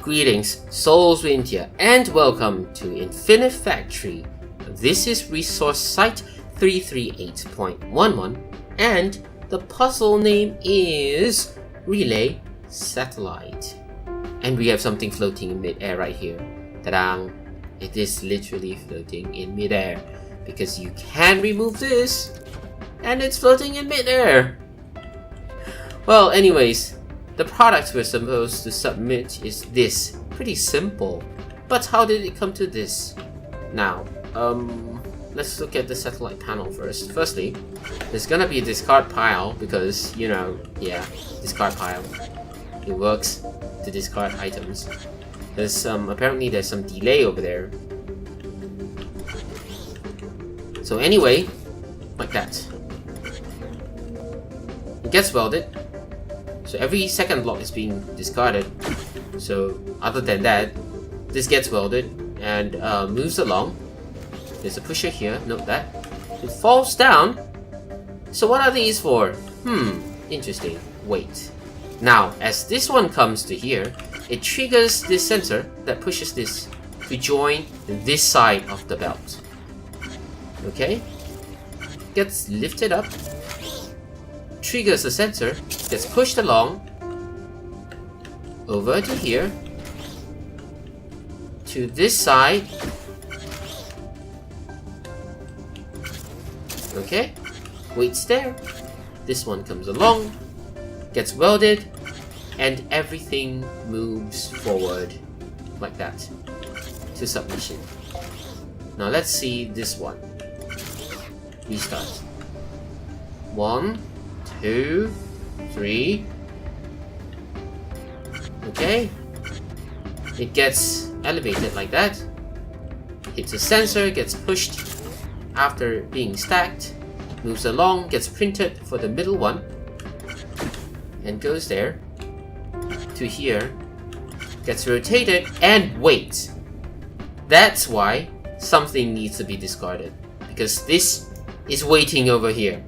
Greetings, Souls India, and welcome to Infinifactory. This is resource site 338.11, and the puzzle name is Relay Satellite. And we have something floating in mid-air right here. Ta-dang! It is literally floating in mid-air, because you can remove this, and it's floating in mid-air. Well, anyways, the product we're supposed to submit is this. Pretty simple. But how did it come to this? Now, let's look at the satellite panel first. Firstly, there's gonna be a discard pile because, discard pile. It works to discard items. There's apparently there's some delay over there. So anyway, like that. It gets welded. So every second block is being discarded. So other than that, this gets welded and moves along. There's a pusher here, note that. It falls down. So what are these for? Interesting. Wait. Now, as this one comes to here, it triggers this sensor that pushes this to join this side of the belt. Okay? Gets lifted up. Triggers the sensor, gets pushed along over to here to this side. Okay, waits there. This one comes along, gets welded, and everything moves forward like that to submission. Now let's see this one. Restart. 1, 2, 3. Okay. It gets elevated like that. Hits a sensor, gets pushed after being stacked, moves along, gets printed for the middle one, and goes there to here, gets rotated, and wait. That's why something needs to be discarded, because this is waiting over here.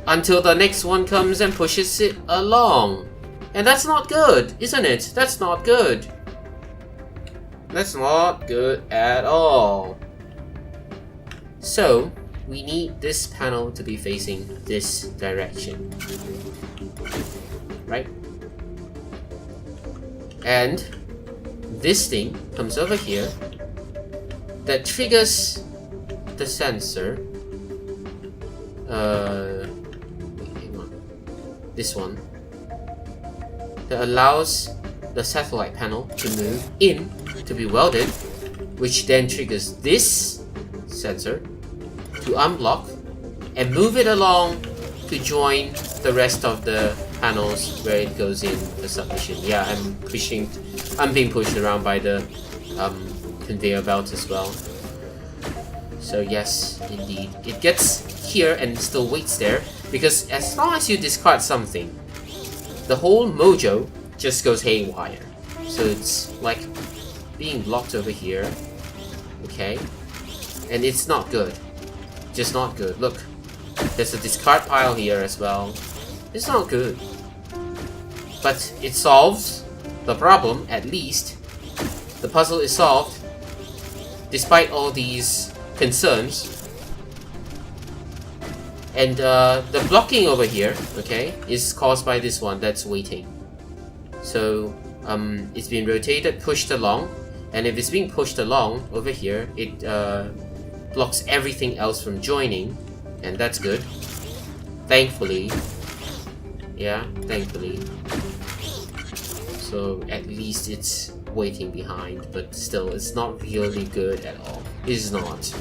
Until the next one comes and pushes it along. And that's not good, isn't it? That's not good. That's not good at all. So, we need this panel to be facing this direction. Right? And this thing comes over here that triggers the sensor. This one that allows the satellite panel to move in to be welded, which then triggers this sensor to unblock and move it along to join the rest of the panels where it goes in the submission. Yeah, I'm being pushed around by the conveyor belt as well. So yes, indeed, it gets here and still waits there. Because as long as you discard something, the whole mojo just goes haywire. So it's like being blocked over here. Okay? And it's not good. Just not good. Look, there's a discard pile here as well. It's not good. But it solves the problem, at least. The puzzle is solved. Despite all these concerns. And the blocking over here, okay, is caused by this one that's waiting. So it's been rotated, pushed along, and if it's being pushed along over here, it blocks everything else from joining, and that's good. Thankfully. Yeah, thankfully. So at least it's waiting behind, but still, it's not really good at all. It's not.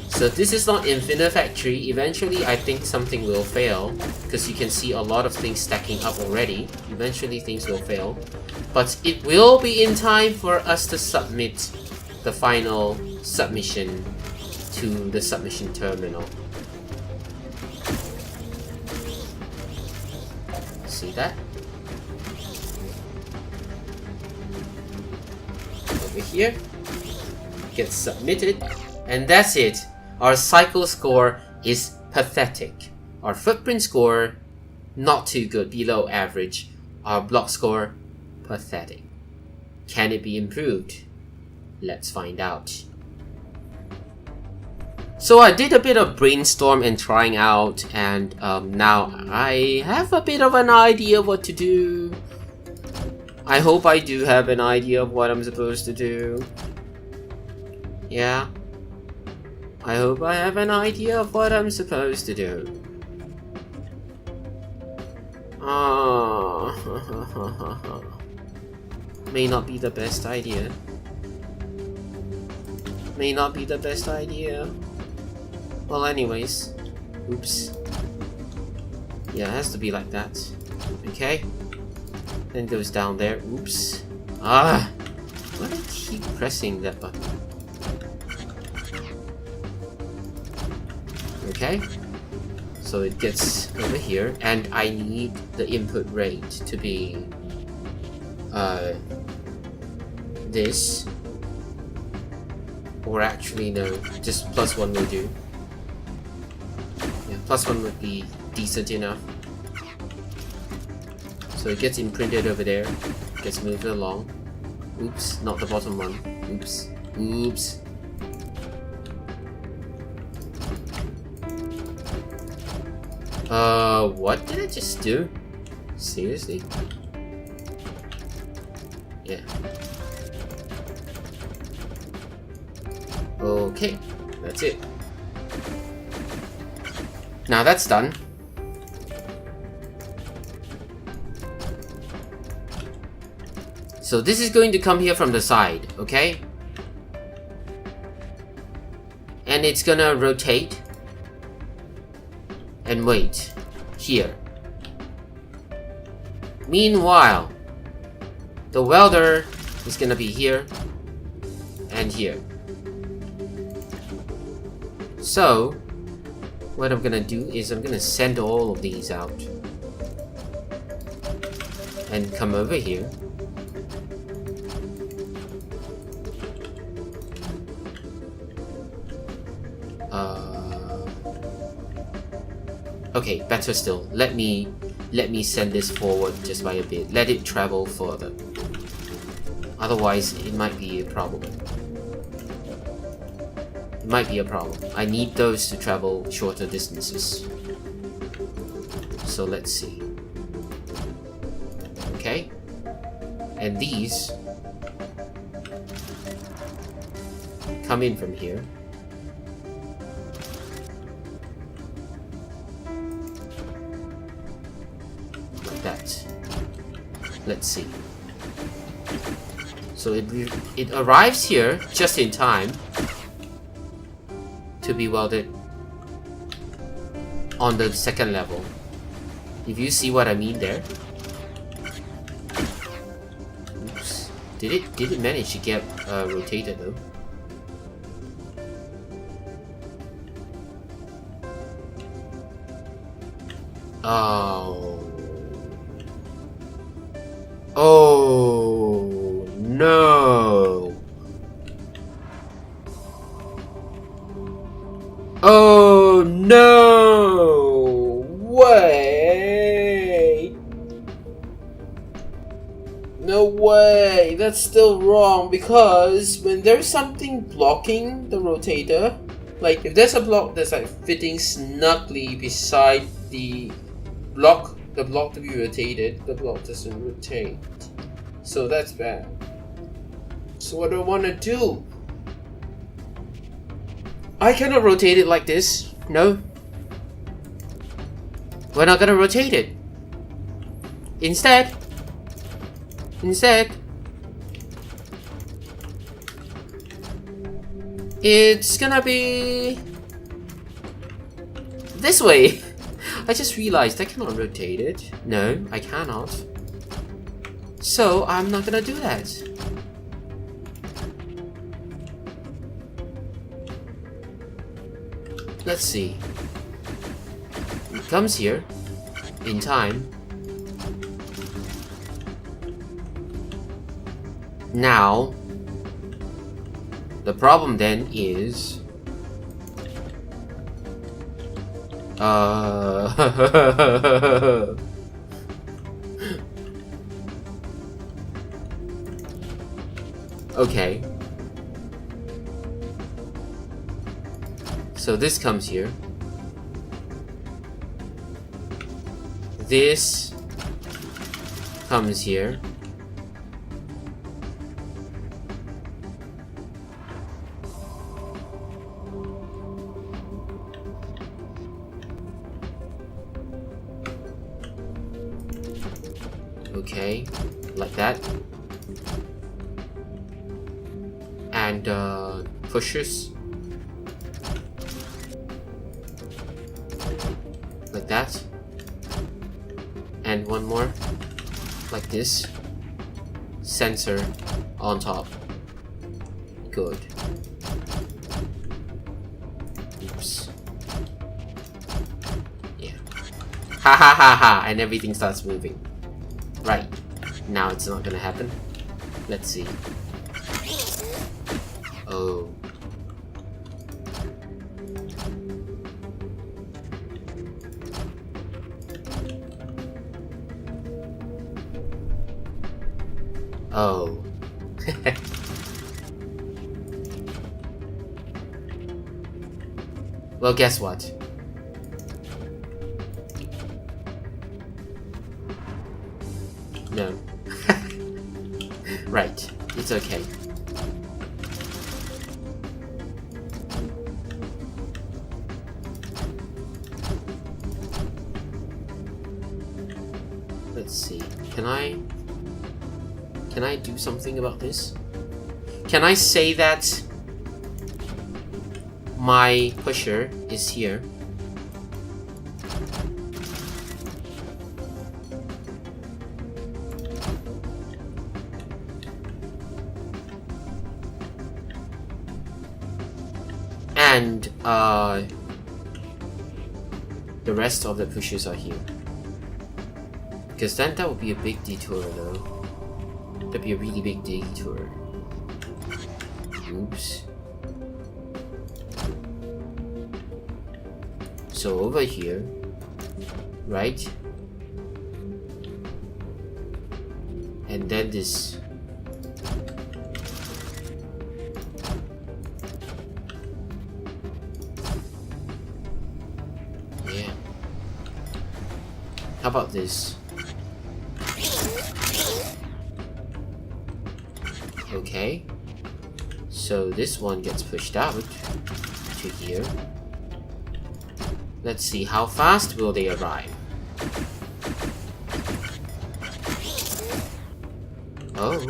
So this is not Infinifactory. Eventually, I think something will fail because you can see a lot of things stacking up already. Eventually, things will fail. But it will be in time for us to submit the final submission to the submission terminal. See that? Over here. Gets submitted. And that's it. Our cycle score is pathetic. Our footprint score not too good, below average. Our block score, pathetic. Can it be improved? Let's find out. So I did a bit of brainstorm and trying out, and now I have a bit of an idea what to do. I hope I do have an idea of what I'm supposed to do. Yeah. I hope I have an idea of what I'm supposed to do. May not be the best idea. May not be the best idea. Well, anyways. Oops. Yeah, it has to be like that. Okay. Then goes down there. Oops. Why do I keep pressing that button? Okay. So it gets over here, and I need the input rate to be this, or actually no, just +1 will do. Yeah, +1 would be decent enough. So it gets imprinted over there, gets moved along. Oops, not the bottom one. Oops, oops. What did I just do? Seriously? Yeah. Okay, that's it. Now that's done. So this is going to come here from the side, okay? And it's gonna rotate and wait here. Meanwhile, the welder is gonna be here and here. So what I'm gonna do is I'm gonna send all of these out and come over here. Okay, better still. Let me send this forward just by a bit. Let it travel further. Otherwise, it might be a problem. It might be a problem. I need those to travel shorter distances. So let's see. Okay. And these come in from here. Let's see. So it arrives here just in time to be welded on the second level. If you see what I mean there. Oops. Did it manage to get rotated though? Oh. Oh no! Oh no! Way! No way! That's still wrong because when there's something blocking the rotator, like if there's a block that's like fitting snugly beside the block to be rotated, the block doesn't rotate. So that's bad. So what do I want to do? I cannot rotate it like this. No. We're not gonna rotate it. Instead, it's gonna be this way. I just realized I cannot rotate it. No, I cannot. So I'm not gonna do that. Let's see. It comes here in time. Now, the problem then is Okay. So this comes here. This comes here. Okay, like that. And pushes. Like that. And one more. Like this. Sensor on top. Good. Oops. Yeah. Ha ha ha ha! And everything starts moving. Right. Now it's not gonna happen. Let's see. Oh. Oh. Well, guess what? No. Right. It's okay. Let's see. Can I do something about this? Can I say that my pusher is here? And the rest of the pushers are here. Because then that would be a big detour though. That'd be a really big detour. Oops. So over here, right? And then this. Yeah. How about this? Okay, so this one gets pushed out to here. Let's see, how fast will they arrive? Oh.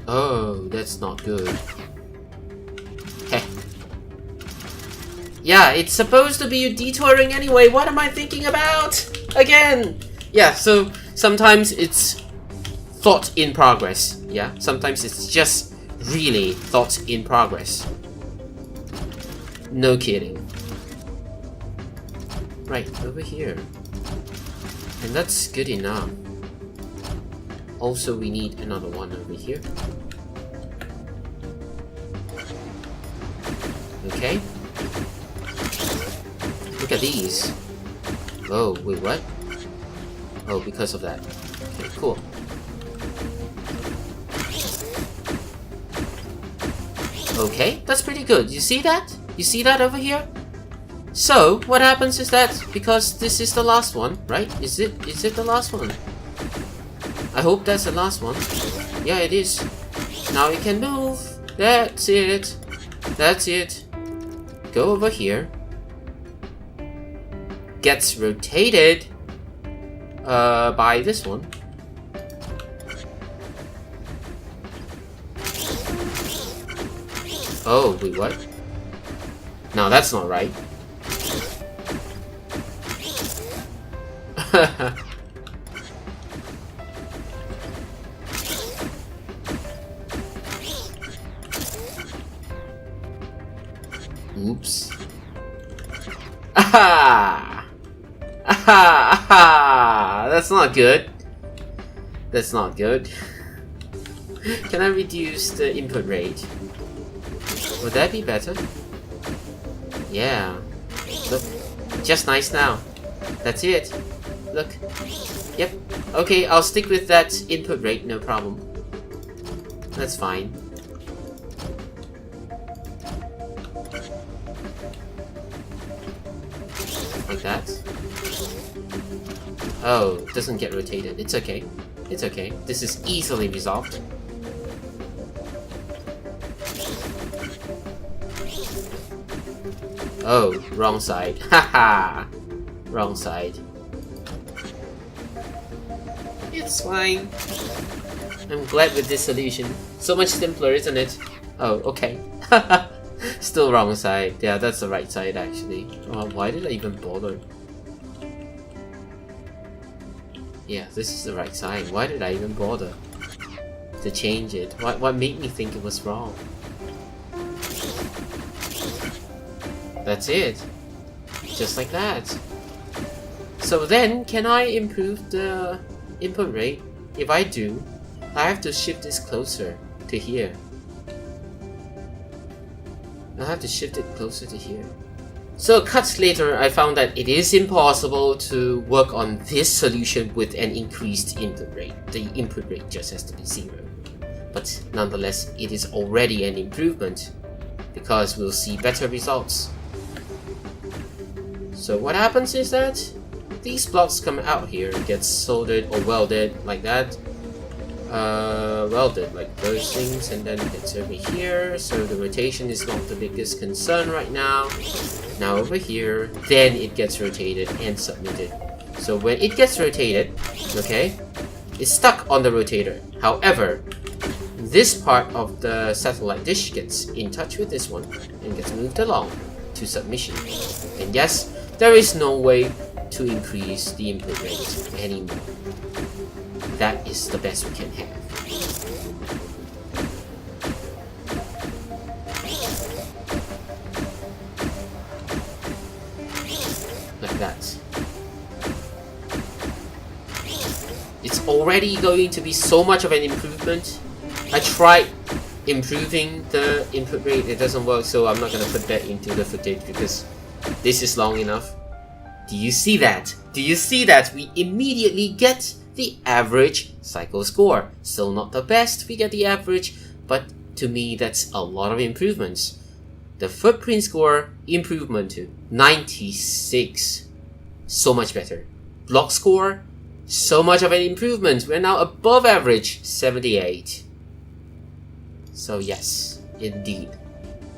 Oh, that's not good. Heh. Yeah, it's supposed to be detouring anyway. What am I thinking about? Again! Yeah, so sometimes it's thought in progress. Yeah, sometimes it's just really thought in progress. No kidding. Right, over here. And that's good enough. Also, we need another one over here. Okay. Look at these. Oh, wait, what? Oh, because of that. Okay, cool. Okay, that's pretty good. You see that? You see that over here? So, what happens is that, because this is the last one, right? Is it the last one? I hope that's the last one. Yeah, it is. Now you can move. That's it. That's it. Go over here. Gets rotated by this one. Oh, wait, what? No, that's not right. Oops. Aha! Aha! Aha! That's not good. That's not good. Can I reduce the input rate? Would that be better? Yeah. Look. Just nice now. That's it. Look. Yep. Okay, I'll stick with that input rate, no problem. That's fine. Like that. Oh, it doesn't get rotated. It's okay. It's okay. This is easily resolved. Oh, wrong side. Haha! Wrong side. It's fine. I'm glad with this solution. So much simpler, isn't it? Oh, okay. Still wrong side. Yeah, that's the right side actually. Oh, why did I even bother? Yeah, this is the right side. Why did I even bother to change it? What made me think it was wrong? That's it. Just like that. So then, can I improve the input rate? If I do, I have to shift this closer to here. I have to shift it closer to here. So cuts later, I found that it is impossible to work on this solution with an increased input rate. The input rate just has to be 0. But nonetheless, it is already an improvement because we'll see better results. So what happens is that these blocks come out here, get soldered or welded like that. Welded like those things, and then it's over here, so the rotation is not the biggest concern right now. Now over here, then it gets rotated and submitted. So when it gets rotated, okay, it's stuck on the rotator. However, this part of the satellite dish gets in touch with this one and gets moved along to submission. And yes, there is no way to increase the input rate anymore. That is the best we can have. Like that. It's already going to be so much of an improvement. I tried improving the input rate, it doesn't work, so I'm not going to put that into the footage because this is long enough. Do you see that? Do you see that? We immediately get the average cycle score. Still not the best, we get the average, but to me that's a lot of improvements. The footprint score improvement to 96. So much better. Block score, so much of an improvement. We're now above average, 78. So yes, indeed,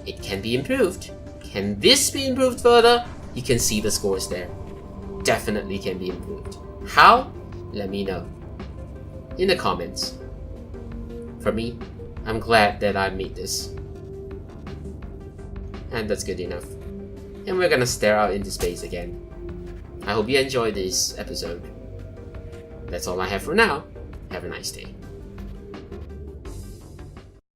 it can be improved. Can this be improved further? You can see the scores there. Definitely can be improved. How? Let me know in the comments. For me, I'm glad that I made this. And that's good enough. And we're gonna stare out into space again. I hope you enjoyed this episode. That's all I have for now. Have a nice day.